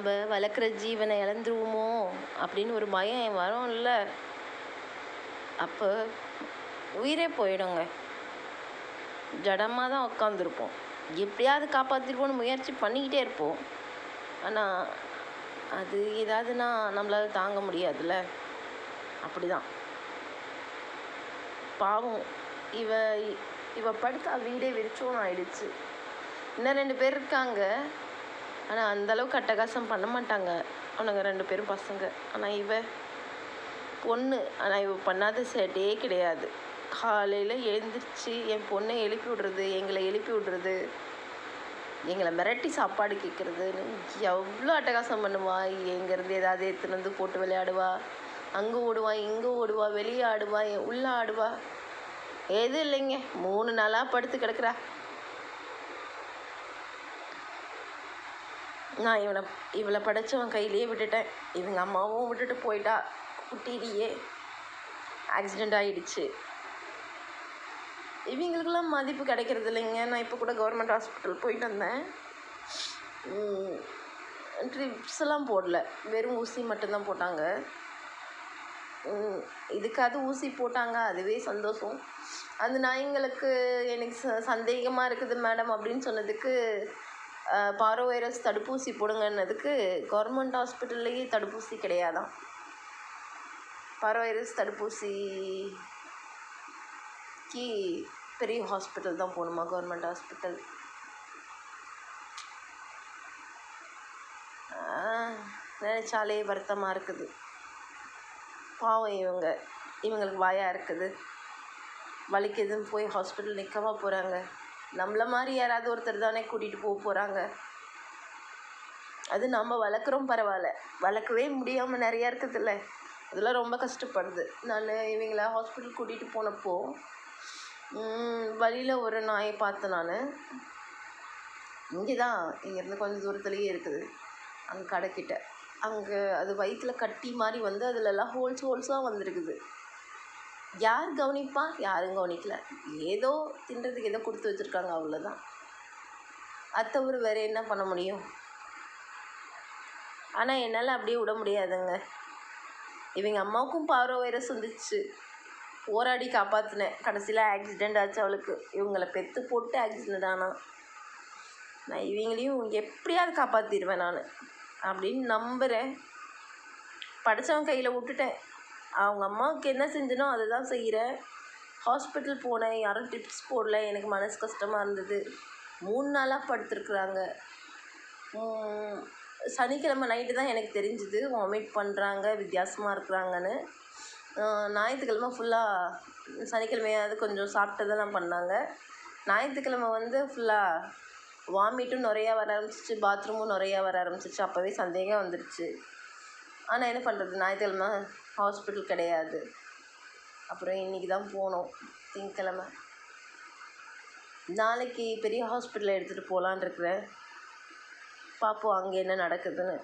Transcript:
நம்ம வளர்க்குற ஜீவனை இழந்துருவோமோ அப்படின்னு ஒரு பயம் வரும்ல, அப்போ உயிரே போயிடுங்க. ஜடமாக தான் உட்காந்துருப்போம். எப்படியாவது காப்பாற்றிருப்போம்னு முயற்சி பண்ணிக்கிட்டே இருப்போம். ஆனால் அது ஏதாவதுன்னா நம்மளால் தாங்க முடியாதுல்ல. அப்படிதான் பாவம். இவ இவ படுத்தா வீடே வெறிச்சோன்னு ஆயிடுச்சு. இன்னும் 2 பேர் இருக்காங்க. ஆனால் அந்தளவுக்கு அட்டகாசம் பண்ண மாட்டாங்க. அவனுங்க 2 பேரும் பசங்க. ஆனால் இவ பொண்ணு. ஆனால் இவ பண்ணாத சேட்டையே கிடையாது. காலையில் எழுந்திரிச்சு என் பொண்ணை எழுப்பி விடுறது, எங்களை எழுப்பி விடுறது, எங்களை மிரட்டி சாப்பாடு கேட்குறதுன்னு எவ்வளோ அட்டகாசம் பண்ணுவா. எங்கேருந்து ஏதாவது எடுத்துன்னு வந்து போட்டு விளையாடுவா. அங்கே ஓடுவா, இங்கே ஓடுவா, வெளியே ஆடுவா, உள்ளே ஆடுவா. எதுவும் இல்லைங்க, 3 நாளாக படுத்து கிடக்குறா. நான் இவளை படைச்சவன் கையிலேயே விட்டுட்டேன். இவங்க அம்மாவும் விட்டுட்டு போயிட்டா. குட்டிலேயே ஆக்சிடெண்ட் ஆகிடுச்சு. இவங்களுக்கெல்லாம் மதிப்பு கிடைக்கிறது இல்லைங்க. நான் இப்போ கூட கவர்மெண்ட் ஹாஸ்பிட்டல் போயிட்டு வந்தேன். ட்ரிப்ஸ் எல்லாம் போடல, வெறும் ஊசி மட்டும்தான் போட்டாங்க. இதுக்காவது ஊசி போட்டாங்க, அதுவே சந்தோஷம். அந்த நாய்ங்களுக்கு எனக்கு சந்தேகமாக இருக்குது மேடம் அப்படின்னு சொன்னதுக்கு பாரோ வைரஸ் தடுப்பூசி போடுங்கன்னதுக்கு கவர்மெண்ட் ஹாஸ்பிட்டல்லையே தடுப்பூசி கிடையாதான். பாரோ வைரஸ் தடுப்பூசிக்கு பெரிய ஹாஸ்பிட்டல் தான் போகணுமா, கவர்மெண்ட் ஹாஸ்பிட்டல். நினச்சாலே வருத்தமாக இருக்குது. பாவம் இவங்களுக்கு வாயாக இருக்குது, வலிக்குதுன்னு போய் ஹாஸ்பிட்டல் நிற்கவா போகிறாங்க. நம்மள மாதிரி யாராவது ஒருத்தர் தானே கூட்டிகிட்டு போகிறாங்க. அது நம்ம வளர்க்குறோம் பரவாயில்ல, வளர்க்கவே முடியாமல் நிறையா இருக்குதுல்ல, அதெல்லாம் ரொம்ப கஷ்டப்படுது. நான் இவங்கள ஹாஸ்பிட்டல் கூட்டிகிட்டு போனப்போ வழியில் ஒரு நாயை பார்த்தேன். நான் இங்கே தான், இங்கேருந்து கொஞ்சம் தூரத்துலேயே இருக்குது, அங்கே கடைக்கிட்ட. அங்கே அது வயிற்றில் கட்டி மாதிரி வந்து அதிலெல்லாம் ஹோல்ஸாக வந்துருக்குது. யார் கவனிப்பா? யாரும் கவனிக்கல. ஏதோ தின்றதுக்கு ஏதோ கொடுத்து வச்சுருக்காங்க, அவ்வளோதான். அது தவிர வேறு என்ன பண்ண முடியும்? ஆனால் என்னால் அப்படியே விட முடியாதுங்க. இவங்க அம்மாவுக்கும் பாரோ வைரஸ் வந்துச்சு, போராடி காப்பாற்றினேன். கடைசியில் ஆக்சிடெண்ட் ஆச்சு அவளுக்கு. இவங்களை பெற்று போட்டு ஆக்சிடெண்ட் ஆனால் நான் இவங்களையும் எப்படியாவது காப்பாற்றிடுவேன் நான் அப்படின்னு நம்புகிறேன். படித்தவன் கையில் விட்டுட்டேன். அவங்க அம்மாவுக்கு என்ன செஞ்சனோ அதை தான் செய்கிறேன். ஹாஸ்பிட்டல் போனேன், யாரும் டிப்ஸ் போடல. எனக்கு மனசு கஷ்டமாக இருந்தது. 3 நாளாக படுத்துருக்குறாங்க. சனிக்கிழமை நைட்டு தான் எனக்கு தெரிஞ்சுது வாமிட் பண்ணுறாங்க, வித்தியாசமாக இருக்கிறாங்கன்னு. ஞாயிற்றுக்கிழமை ஃபுல்லாக, சனிக்கிழமையாவது கொஞ்சம் சாப்பிட்டதெல்லாம் பண்ணாங்க. ஞாயிற்றுக்கிழமை வந்து ஃபுல்லாக வாமிட்டும் நிறையா வர ஆரம்பிச்சிச்சு, பாத்ரூமும் நிறையா வர ஆரம்பிச்சிச்சு. அப்போவே சந்தேகம் வந்துடுச்சு. ஆனால் என்ன பண்ணுறது, ஞாயிற்றுக்கிழமை ஹாஸ்பிட்டல் கிடையாது. அப்புறம் இன்றைக்கி தான் போனோம், திங்கக்கிழமை. நாளைக்கு பெரிய ஹாஸ்பிட்டலில் எடுத்துகிட்டு போகலான் இருக்கிறேன். பார்ப்போம் அங்கே என்ன நடக்குதுன்னு.